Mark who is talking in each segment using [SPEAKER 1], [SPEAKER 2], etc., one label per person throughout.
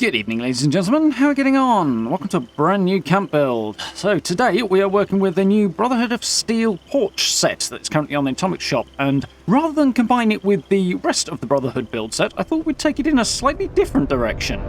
[SPEAKER 1] Good evening, ladies and gentlemen. How are we getting on? Welcome to a brand new camp build. So today we are working with the new Brotherhood of Steel porch set that's currently on the Atomic Shop, and rather than combine it with the rest of the Brotherhood build set, I thought we'd take it in a slightly different direction.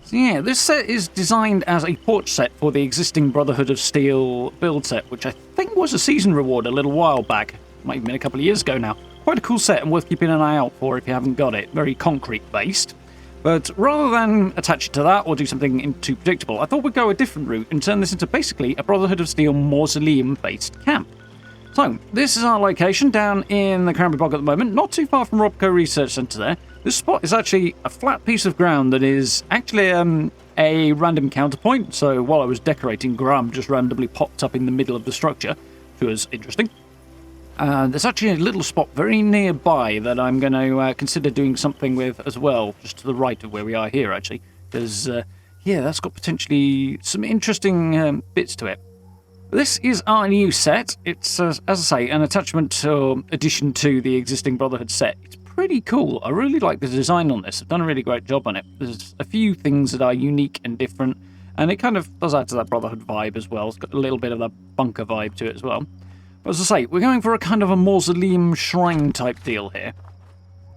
[SPEAKER 1] So yeah, this set is designed as a porch set for the existing Brotherhood of Steel build set, which I think was a season reward a little while back. Might have been a couple of years ago now. Quite a cool set and worth keeping an eye out for if you haven't got it. Very concrete based. But rather than attach it to that or do something too predictable, I thought we'd go a different route and turn this into basically a Brotherhood of Steel Mausoleum based camp. So, this is our location down in the Cranberry Bog at the moment, not too far from Robco Research Centre there. This spot is actually a flat piece of ground that is actually a random counterpoint, so while I was decorating, Graham just randomly popped up in the middle of the structure, which was interesting. There's actually a little spot very nearby that I'm going to consider doing something with as well, just to the right of where we are here actually, because yeah, that's got potentially some interesting bits to it. This is our new set. It's, as I say, an attachment or addition to the existing Brotherhood set. It's pretty cool. I really like the design on this. I've done a really great job on it. There's a few things that are unique and different, and it kind of does add to that Brotherhood vibe as well. It's got a little bit of that bunker vibe to it as well. But as I say, we're going for a kind of a mausoleum shrine type deal here.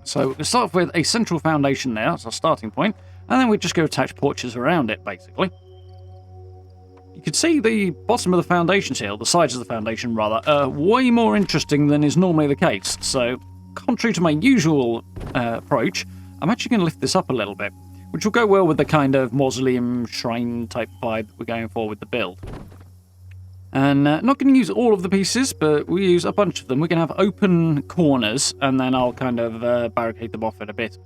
[SPEAKER 1] So we'll start off with a central foundation there. That's our starting point. And then we just go attach porches around it, basically. You can see the bottom of the foundations here, or the sides of the foundation rather, are way more interesting than is normally the case. So, contrary to my usual approach, I'm actually going to lift this up a little bit, which will go well with the kind of mausoleum shrine type vibe we're going for with the build. And not going to use all of the pieces, but we'll use a bunch of them. We're going to have open corners, and then I'll kind of barricade them off in a bit,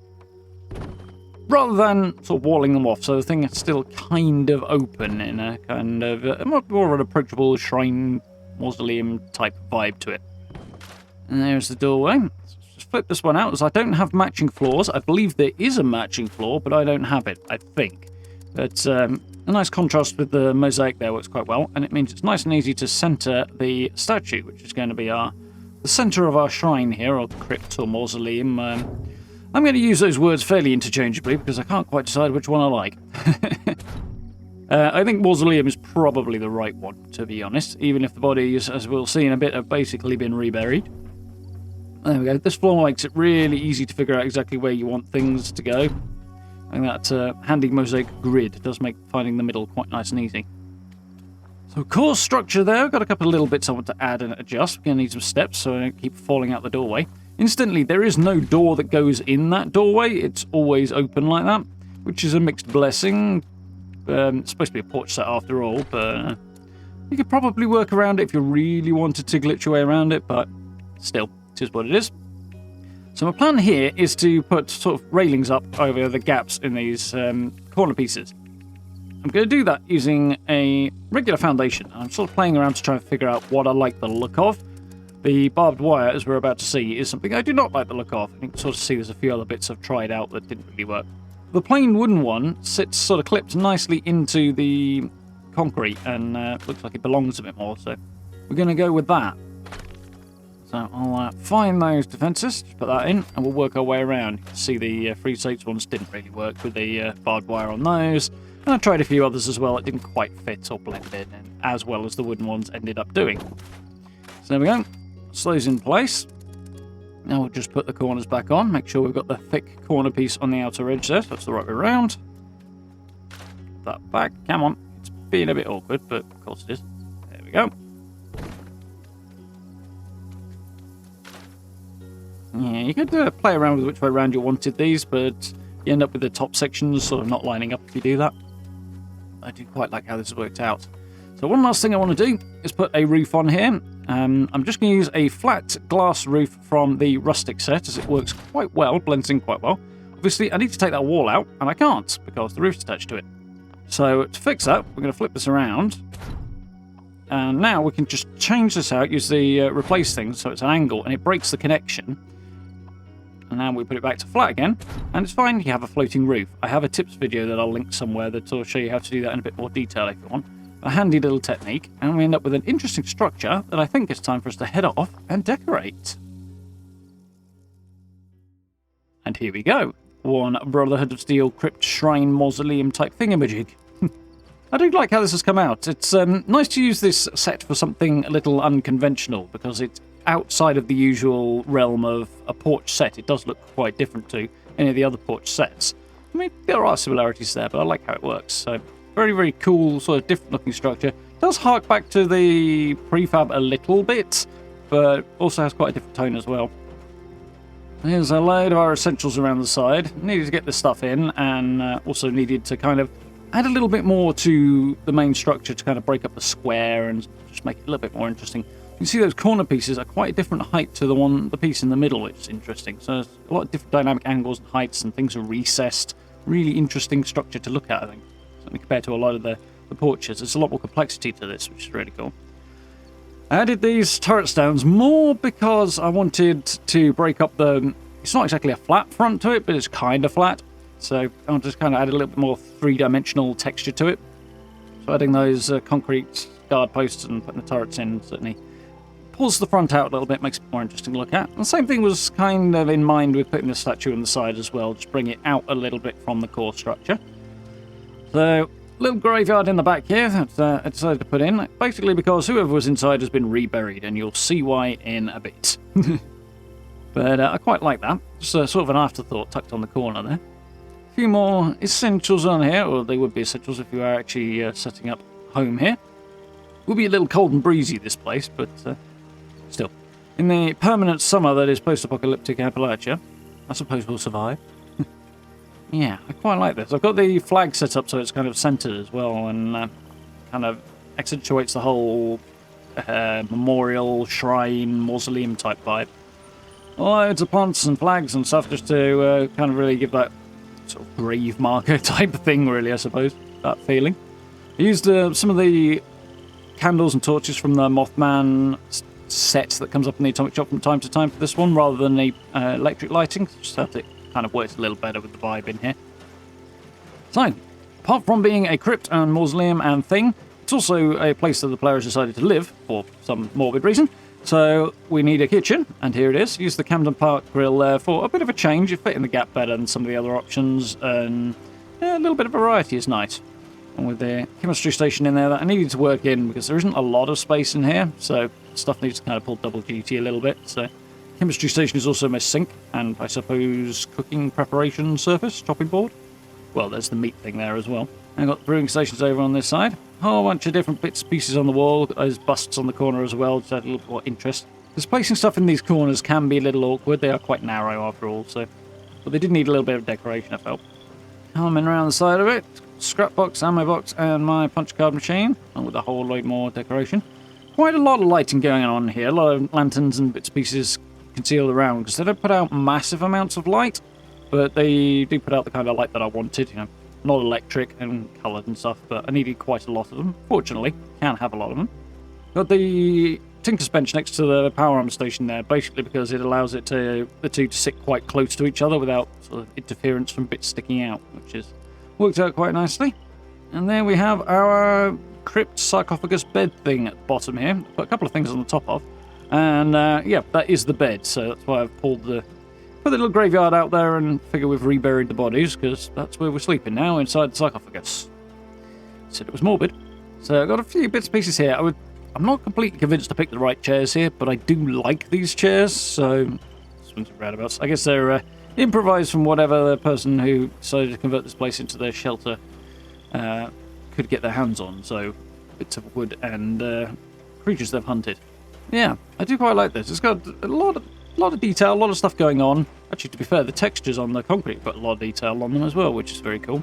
[SPEAKER 1] rather than sort of walling them off, so the thing is still kind of open in a kind of more of an approachable shrine mausoleum type vibe to it. And there's the doorway. Let's just flip this one out, as I don't have matching floors. I believe there is a matching floor, but I don't have it, I think. But a nice contrast with the mosaic there works quite well, and it means it's nice and easy to center the statue, which is going to be the center of our shrine here, or crypt or mausoleum. I'm going to use those words fairly interchangeably because I can't quite decide which one I like. I think mausoleum is probably the right one, to be honest, even if the bodies, as we'll see in a bit, have basically been reburied. There we go. This floor makes it really easy to figure out exactly where you want things to go. And that handy mosaic grid does make finding the middle quite nice and easy. So core structure there. I've got a couple of little bits I want to add and adjust. We're going to need some steps so I don't keep falling out the doorway. Incidentally, there is no door that goes in that doorway. It's always open like that, which is a mixed blessing. It's supposed to be a porch set after all, but you could probably work around it if you really wanted to glitch your way around it, but still, it is what it is. So my plan here is to put sort of railings up over the gaps in these corner pieces. I'm going to do that using a regular foundation. I'm sort of playing around to try and figure out what I like the look of. The barbed wire, as we're about to see, is something I do not like the look of. You can sort of see there's a few other bits I've tried out that didn't really work. The plain wooden one sits sort of clipped nicely into the concrete and looks like it belongs a bit more, so we're going to go with that. So I'll find those defences, just put that in, and we'll work our way around. You can see the free states ones didn't really work with the barbed wire on those, and I tried a few others as well that didn't quite fit or blend in, as well as the wooden ones ended up doing. So there we go. Those in place. Now we'll just put the corners back on. Make sure we've got the thick corner piece on the outer edge there. So that's the right way around. Put that back. Come on. It's being a bit awkward, but of course it is. There we go. Yeah, you could play around with which way around you wanted these, but you end up with the top sections sort of not lining up if you do that. I do quite like how this has worked out. So one last thing I want to do is put a roof on here. I'm just going to use a flat glass roof from the rustic set, as it works quite well, blends in quite well. Obviously, I need to take that wall out, and I can't because the roof's attached to it. So to fix that, we're going to flip this around. And now we can just change this out, use the replace thing, so it's an angle, and it breaks the connection. And now we put it back to flat again, and it's fine. You have a floating roof. I have a tips video that I'll link somewhere that will show you how to do that in a bit more detail if you want. A handy little technique, and we end up with an interesting structure that I think it's time for us to head off and decorate. And here we go. One Brotherhood of Steel crypt shrine mausoleum type thingamajig. I do like how this has come out. It's nice to use this set for something a little unconventional, because it's outside of the usual realm of a porch set. It does look quite different to any of the other porch sets. I mean, there are similarities there, but I like how it works. So, very, very cool, sort of different looking structure. It does hark back to the prefab a little bit, but also has quite a different tone as well. Here's a load of our essentials around the side. Needed to get this stuff in, and also needed to kind of add a little bit more to the main structure to kind of break up the square and just make it a little bit more interesting. You can see those corner pieces are quite a different height to the piece in the middle, which is interesting. So there's a lot of different dynamic angles and heights, and things are recessed. Really interesting structure to look at, I think. Certainly compared to a lot of the porches. There's a lot more complexity to this, which is really cool. I added these turret stones more because I wanted to break up the... It's not exactly a flat front to it, but it's kind of flat. So I'll just kind of add a little bit more three-dimensional texture to it. So adding those concrete guard posts and putting the turrets in certainly pulls the front out a little bit, makes it more interesting to look at. And the same thing was kind of in mind with putting the statue on the side as well, just bring it out a little bit from the core structure. So, little graveyard in the back here that I decided to put in, basically because whoever was inside has been reburied, and you'll see why in a bit. But I quite like that. Just sort of an afterthought tucked on the corner there. A few more essentials on here, or they would be essentials if you are actually setting up home here. It will be a little cold and breezy, this place, but still. In the permanent summer that is post-apocalyptic Appalachia, I suppose we'll survive. Yeah, I quite like this. I've got the flag set up so it's kind of centered as well, and kind of accentuates the whole memorial, shrine, mausoleum type vibe. Loads of plants and flags and stuff just to kind of really give that sort of grave marker type of thing, really, I suppose. That feeling. I used some of the candles and torches from the Mothman set that comes up in the Atomic Shop from time to time for this one, rather than the electric lighting. Just felt it kind of works a little better with the vibe in here. So, apart from being a crypt and mausoleum and thing, it's also a place that the player has decided to live for some morbid reason. So we need a kitchen, and here it is. Use the Camden Park grill there for a bit of a change. It fit in the gap better than some of the other options, and yeah, a little bit of variety is nice. And with the chemistry station in there that I needed to work in because there isn't a lot of space in here, so stuff needs to kind of pull double duty a little bit. So chemistry station is also my sink, and I suppose cooking preparation surface, chopping board. Well, there's the meat thing there as well. I've got the brewing stations over on this side. A whole bunch of different bits and pieces on the wall. There's busts on the corner as well, to add a little bit more interest. Because placing stuff in these corners can be a little awkward. They are quite narrow after all, so... But they did need a little bit of decoration, I felt. Coming around the side of it, scrap box, ammo box, and my punch card machine, and with a whole lot more decoration. Quite a lot of lighting going on here. A lot of lanterns and bits and pieces concealed around, because they don't put out massive amounts of light, but they do put out the kind of light that I wanted, you know. Not electric and coloured and stuff, but I needed quite a lot of them. Fortunately, can have a lot of them. Got the Tinker's Bench next to the power arm station there, basically because it allows the two to sit quite close to each other without sort of interference from bits sticking out, which is worked out quite nicely. And there we have our crypt sarcophagus bed thing at the bottom here. Put a couple of things on the top of. And yeah, that is the bed, so that's why I've put the little graveyard out there and figure we've reburied the bodies, because that's where we're sleeping now, inside the sarcophagus. Said it was morbid. So I've got a few bits and pieces here. I'm not completely convinced to pick the right chairs here, but I do like these chairs, so swings and roundabouts. I guess they're improvised from whatever the person who decided to convert this place into their shelter could get their hands on, so bits of wood and creatures they've hunted. Yeah, I do quite like this. It's got a lot of detail, a lot of stuff going on. Actually, to be fair, the textures on the concrete got a lot of detail on them as well, which is very cool.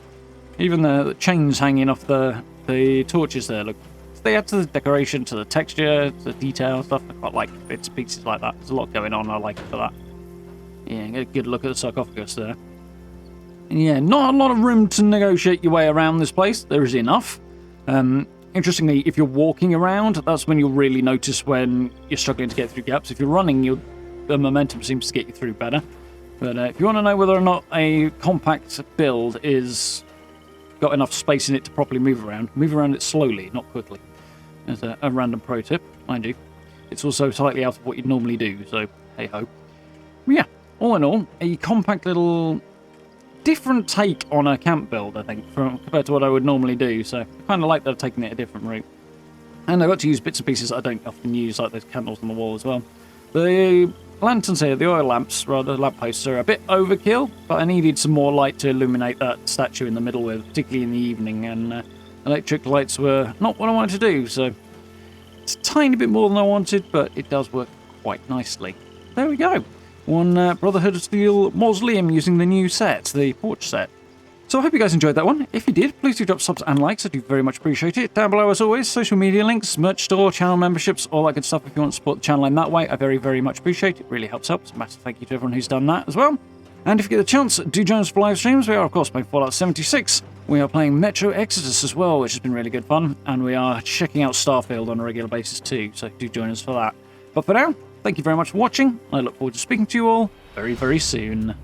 [SPEAKER 1] Even the chains hanging off the torches there, look. They add to the decoration, to the texture, to the detail stuff. I quite like bits and pieces like that. There's a lot going on, I like it for that. Yeah, get a good look at the sarcophagus there. And yeah, not a lot of room to negotiate your way around this place. There is enough. Interestingly, if you're walking around, that's when you'll really notice when you're struggling to get through gaps. If you're running, the momentum seems to get you through better. But if you want to know whether or not a compact build is got enough space in it to properly move around. Move around it slowly, not quickly. As a random pro tip, mind you. It's also slightly out of what you'd normally do, so hey-ho. Yeah, all in all, a compact little different take on a camp build, I think, compared to what I would normally do, so I kind of like that I've taken it a different route. And I got to use bits and pieces that I don't often use, like those candles on the wall as well. The lanterns here, the oil lamps, rather, lampposts, are a bit overkill, but I needed some more light to illuminate that statue in the middle with, particularly in the evening, and electric lights were not what I wanted to do, so it's a tiny bit more than I wanted, but it does work quite nicely. There we go. One Brotherhood of Steel Mausoleum using the new set, the porch set. So I hope you guys enjoyed that one. If you did, please do drop subs and likes. I do very much appreciate it. Down below, as always, social media links, merch store, channel memberships, all that good stuff. If you want to support the channel in that way, I very, very much appreciate it. It really helps out. So a massive thank you to everyone who's done that as well. And if you get the chance, do join us for live streams. We are, of course, playing Fallout 76. We are playing Metro Exodus as well, which has been really good fun. And we are checking out Starfield on a regular basis too, so do join us for that. But for now, thank you very much for watching. I look forward to speaking to you all very, very soon.